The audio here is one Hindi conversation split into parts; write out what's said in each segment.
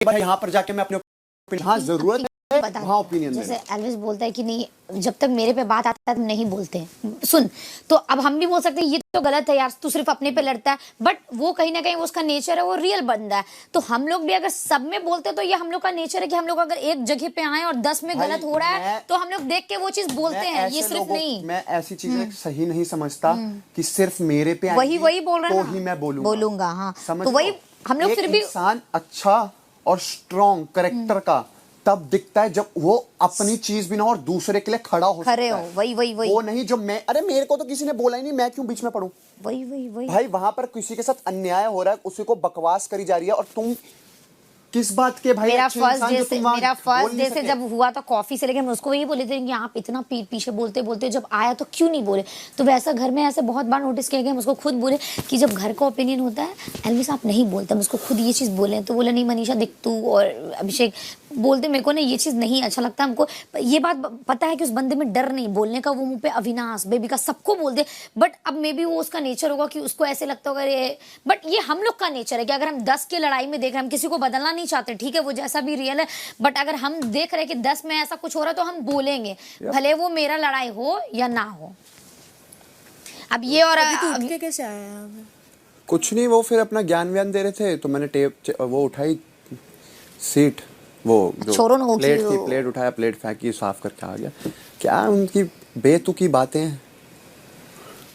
भाई यहाँ पर जाके मैं अपने हाँ जरूरत है वहाँ ओपिनियन जैसे एल्विस बोलता है कि नहीं, जब तक मेरे पे बात आता है तुम नहीं बोलते सुन, तो अब हम भी बोल सकते हैं ये तो गलत है यार, तू सिर्फ अपने पे लड़ता है, बट वो कहीं ना कहीं उसका नेचर है, वो रियल बंदा है। तो हम लोग भी अगर सब में बोलते तो ये हम लोग का नेचर है कि हम लोग अगर एक जगह पे आए और 10 में गलत हो रहा है तो हम लोग देख के वो चीज बोलते हैं, ये सिर्फ नहीं। मैं ऐसी चीजें सही नहीं समझता कि सिर्फ मेरे पे वही बोल रहा है तो ही मैं बोलूंगा। हाँ, तो वही हम लोग फिर भी इंसान अच्छा और स्ट्रॉन्ग करेक्टर का तब दिखता है जब वो अपनी चीज भी ना और दूसरे के लिए खड़ा हो खड़े हो। वही वो नहीं जो मैं, अरे मेरे को तो किसी ने बोला ही नहीं, मैं क्यों बीच में पढ़ूं। वही भाई वहां पर किसी के साथ अन्याय हो रहा है, उसी को बकवास करी जा रही है और तुम किस बात के भाई। मेरा फर्स्ट डे से जब हुआ था कॉफी से लेके हम उसको यही बोले थे कि आप इतना पीछे बोलते बोलते जब आया तो क्यों नहीं बोले। तो वैसा घर में ऐसे बहुत बार नोटिस किया गया, हम उसको खुद बोले कि जब घर का ओपिनियन होता है एल्विस आप नहीं बोलते, हम उसको खुद ये चीज़ बोले तो बोले नहीं मनीषा देख तू और अभिषेक बोलते मेरे को ना ये चीज़ नहीं अच्छा लगता, हमको ये बात पता है कि उस बंदे में डर नहीं बोलने का, वो मुंह पे अविनाश बेबी का सबको बोल दे, बट अब मे बी वो उसका नेचर होगा कि उसको ऐसे लगता होगा ये, बट ये हम लोग का नेचर है कि अगर हम 10 की लड़ाई में देख रहे हैं, हम किसी को बदलना नहीं चाहते, ठीक है वो जैसा भी रियल है, बट अगर हम देख रहे हैं कि 10 में ऐसा कुछ हो रहा है तो हम बोलेंगे भले वो मेरा लड़ाई हो या ना हो। अब ये और उठ के कैसे आया? कुछ नहीं, वो फिर अपना ज्ञान व्यान दे रहे थे तो मैंने टेप वो उठाई सीट, वो जो प्लेट थी, प्लेट उठाया, प्लेट फेंकी, साफ करके आ गया। क्या उनकी बेतुकी बातें हैं,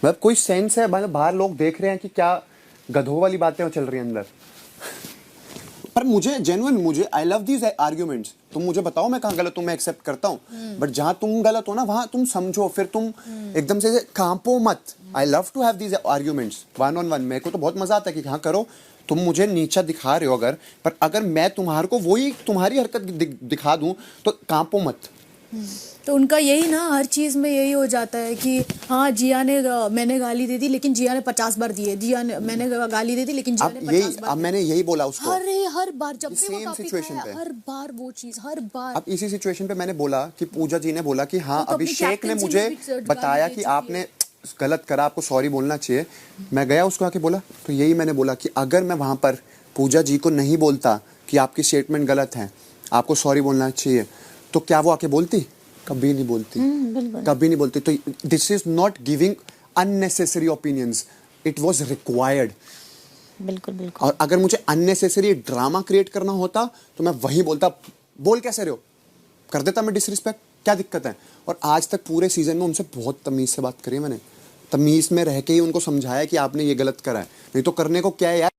मतलब कोई सेंस है? मतलब बाहर लोग देख रहे हैं कि क्या गधों वाली बातें चल रही हैं अंदर। पर मुझे जेन्युइन, मुझे आई लव दीज आर्ग्यूमेंट्स। तुम मुझे बताओ मैं कहाँ गलत हूँ, मैं एक्सेप्ट करता हूँ, बट जहाँ तुम गलत हो ना वहाँ तुम समझो, फिर तुम एकदम से कांपो मत। I love to have these arguments one on one, मेरे को तो बहुत मजा आता है कि हाँ करो, तुम मुझे नीचा दिखा रहे हो अगर, पर अगर मैं तुम्हारे को वही तुम्हारी हरकत दिखा दूं तो कांपो मत। तो उनका यही ना, हर चीज में यही हो जाता है कि हाँ जिया ने मैंने गाली दे दी लेकिन जिया ने 50 बार दी है, जिया ने मैंने गाली दे दी लेकिन जिया ने 50 बार। अब मैंने यही बोला उसको, हर बार जब भी वो टॉपिक आया, हर बार वो चीज, हर बार। अब इसी सिचुएशन पे मैंने बोला कि पूजा जी ने बोला कि हाँ तो अभिषेक ने मुझे बताया कि आपने गलत करा, आपको सॉरी बोलना चाहिए। मैं गया उसको आके बोला, तो यही मैंने बोला कि अगर मैं वहां पर पूजा जी को नहीं बोलता कि आपकी स्टेटमेंट गलत है, आपको सॉरी बोलना चाहिए, तो क्या वो आके बोलती? कभी नहीं बोलती, कभी नहीं बोलती। तो this is not giving unnecessary opinions, it was required. बिल्कुल। और अगर मुझे अननेसेसरी ड्रामा क्रिएट करना होता तो मैं वही बोलता, बोल कैसे रहे हो, कर देता मैं डिसरिस्पेक्ट, क्या दिक्कत है। और आज तक पूरे सीजन में उनसे बहुत तमीज से बात करी है मैंने, तमीज में रह के ही उनको समझाया कि आपने ये गलत करा है, नहीं तो करने को क्या है यार।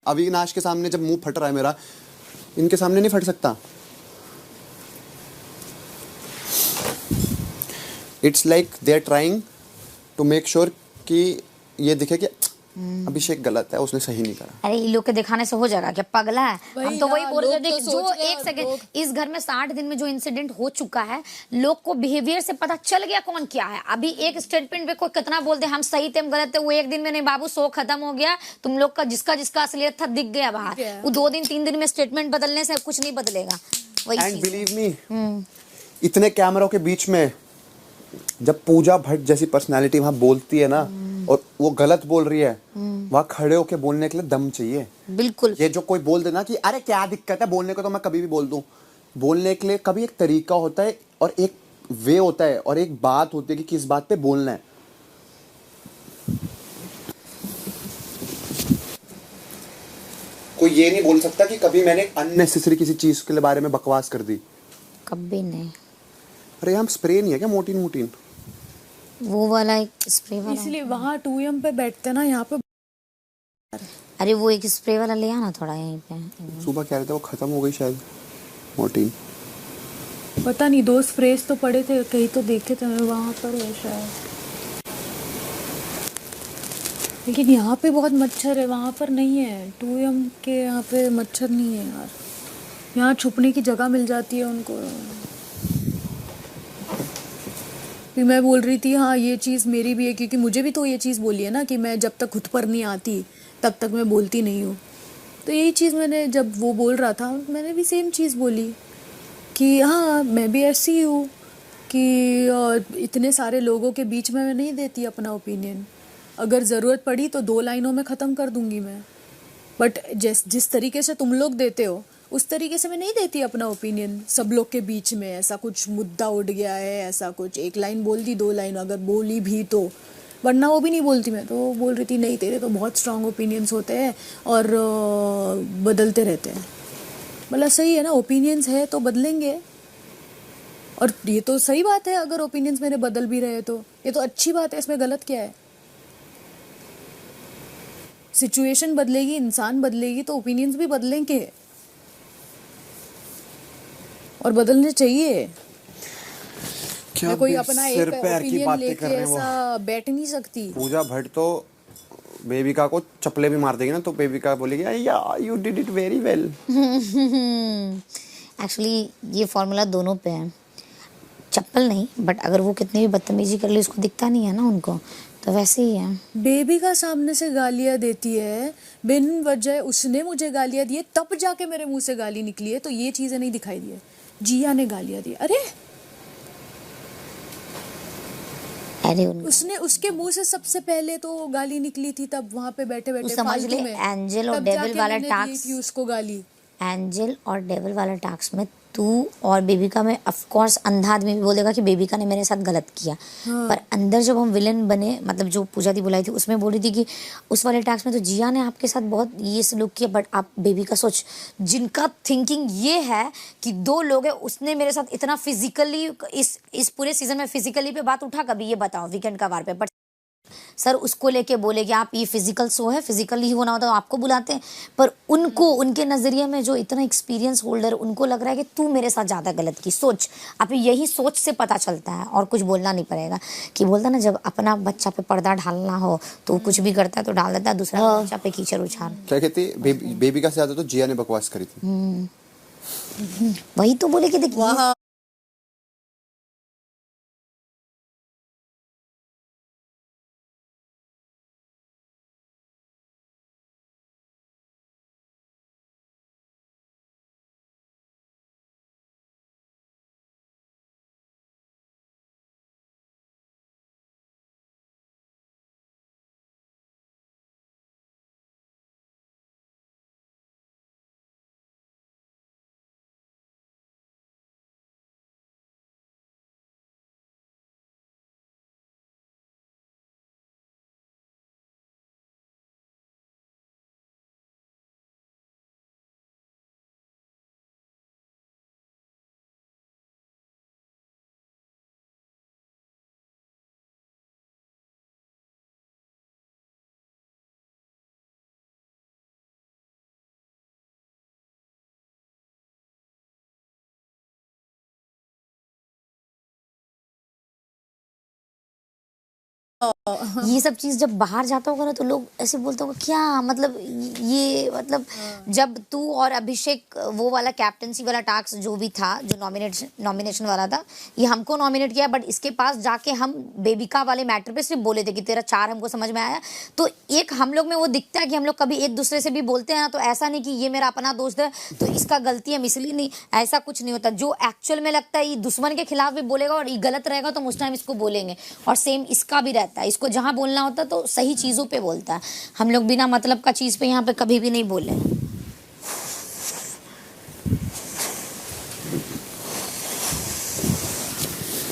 अविनाश के सामने जब मुंह फट रहा है मेरा, इनके सामने नहीं फट सकता। It's like they are trying to make sure कि ये दिखे कि अभिषेक गलत है, उसने सही नहीं करा। अरे ये लोग के दिखाने से हो जाएगा क्या, पगला है। हम तो वही बोल रहे थे, जो एक सेकंड इस घर में 60 दिन में जो इंसिडेंट हो चुका है, लोग को बिहेवियर से पता चल गया कौन क्या है। अभी एक स्टेटमेंट पे कोई कितना बोलते हम सही थे हम गलत थे, वो एक दिन में नहीं बाबू, 100 खत्म हो गया। तुम लोग का जिसका असलियत था दिख गया बाहर। वो 2 दिन 3 दिन में स्टेटमेंट बदलने से कुछ नहीं बदलेगा। वही एंड बिलीव मी, इतने कैमरों के बीच में जब पूजा भट्ट जैसी पर्सनालिटी वहां बोलती है ना, और वो गलत बोल रही है, वहां खड़े होके बोलने के लिए दम चाहिए। बिल्कुल। ये जो कोई बोल देना कि अरे क्या दिक्कत है बोलने को, तो मैं कभी भी बोल दूं। बोलने के लिए कभी एक तरीका होता है और एक वे होता है और एक बात होती है कि किस बात पे बोलना है। कोई ये नहीं बोल सकता कि कभी मैंने अननेसेसरी किसी चीज के बारे में बकवास कर दी, कभी नहीं। अरे हम स्प्रे नहीं है क्या मोटीन, वो वाला एक स्प्रे वाला, इसलिए वहाँ 2M पे बैठते ना, यहाँ पे। अरे वो एक स्प्रे वाला ले आना थोड़ा यहीं पे। सुबह कह रहे थे वो खत्म हो गई शायद मोटीन, पता नहीं, 2 स्प्रेस तो पड़े थे कहीं, तो देखे थे मैं वहाँ पर है शायद। लेकिन यहाँ पे बहुत मच्छर है, वहाँ पर नहीं है। 2M के यहाँ पे मच्छर नहीं है यार, यहाँ छुपने की जगह मिल जाती है उनको। फिर मैं बोल रही थी हाँ ये चीज़ मेरी भी है, क्योंकि मुझे भी तो ये चीज़ बोली है ना कि मैं जब तक खुद पर नहीं आती तब तक मैं बोलती नहीं हूँ। तो यही चीज़ मैंने, जब वो बोल रहा था मैंने भी सेम चीज़ बोली कि हाँ मैं भी ऐसी हूँ कि इतने सारे लोगों के बीच में मैं नहीं देती अपना ओपिनियन। अगर ज़रूरत पड़ी तो 2 लाइनों में ख़त्म कर दूंगी मैं, बट जिस तरीके से तुम लोग देते हो उस तरीके से मैं नहीं देती अपना ओपिनियन सब लोग के बीच में। ऐसा कुछ मुद्दा उठ गया है, ऐसा कुछ एक लाइन बोल दी, 2 लाइन अगर बोली भी तो, वरना वो भी नहीं बोलती। मैं तो बोल रही थी नहीं तेरे तो बहुत स्ट्रांग ओपिनियंस होते हैं और बदलते रहते हैं। मतलब सही है ना, ओपिनियंस है तो बदलेंगे। और ये तो सही बात है, अगर ओपिनियंस मेरे बदल भी रहे तो ये तो अच्छी बात है, इसमें गलत क्या है। सिचुएशन बदलेगी, इंसान बदलेगी तो ओपिनियंस भी बदलेंगे और बदलने चाहिए। क्या मैं कोई भी अपना सिर एक पैर की ओपिनियन बातें लेके कर रहे हैं वो। ऐसा बैठ नहीं सकती। पूजा भट्ट तो बेबिका को चप्पलें भी मार देगी ना, तो बेबिका बोलेगी या you did it very well. Actually ये फॉर्मूला दोनों पे है, चप्पल नहीं, बट अगर वो कितनी भी बदतमीजी कर ले उसको दिखता नहीं है ना उनको, तो वैसे ही है। बेबिका सामने से गालियां देती है बिन वजह, उसने मुझे गालियां दी तब जाके मेरे मुंह से गाली निकली है, तो ये चीजें नहीं दिखाई दी है। जिया ने गालियां दी, अरे उसने, उसके मुंह से सबसे पहले तो गाली निकली थी, तब वहां पे बैठे बैठे समझ ले, एंजल और डेविल वाला टास्क थी उसको गाली। एंजल और डेविल वाला टास्क में तू और बेबिका में ऑफ कोर्स अंधा आदमी भी बोलेगा कि बेबिका ने मेरे साथ गलत किया, हाँ। पर अंदर जब हम विलन बने, मतलब जो पूजा दी बुलाई थी उसमें बोली थी कि उस वाले टास्क में तो जिया ने आपके साथ बहुत ये सलूक किया, बट आप बेबिका सोच, जिनका थिंकिंग ये है कि 2 लोग हैं, उसने मेरे साथ इतना फिजिकली इस पूरे सीजन में फिजिकली पे बात उठा कभी, ये बताओ वीकेंड का वार पे। बट सर उसको लेके बोले कि आप ये फिजिकल शो है, फिजिकली ही होना होता है, आपको बुलाते हैं, पर उनको उनके नजरिए में जो इतना एक्सपीरियंस होल्डर, उनको लग रहा है कि तू मेरे साथ ज्यादा गलत की। सोच, अब यही सोच से पता चलता है और कुछ बोलना नहीं पड़ेगा। कि बोलता ना जब अपना बच्चा पे पर्दा ढालना हो तो कुछ भी करता है तो डाल देता है, दूसरा बच्चा पे कीचड़ उछाल। क्या कहती बेबिका से ज्यादा तो जिया ने बकवास करी थी। वही तो बोले कि देखिए ये सब चीज जब बाहर जाता होगा ना तो लोग ऐसे बोलते होंगे क्या मतलब ये मतलब जब तू और अभिषेक वो वाला कैप्टनसी वाला टास्क जो भी था, जो नॉमिनेशन वाला था, ये हमको नॉमिनेट किया, बट इसके पास जाके हम बेबिका वाले मैटर पे सिर्फ बोले थे कि तेरा 4 हमको समझ में आया। तो एक हम लोग में वो दिखता है कि हम लोग कभी एक दूसरे से भी बोलते हैं ना, तो ऐसा नहीं कि ये मेरा अपना दोस्त है तो इसका गलती है, इसलिए नहीं, ऐसा कुछ नहीं होता। जो एक्चुअल में लगता है ये दुश्मन के खिलाफ भी बोलेगा और ये गलत रहेगा तो उस टाइम इसको बोलेंगे, और सेम इसका भी रहता है। इसको जहां बोलना होता है तो सही चीजों पे बोलता है। हम लोग बिना मतलब का चीज पे यहाँ पे कभी भी नहीं बोले।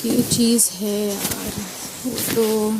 ये चीज है यार, तो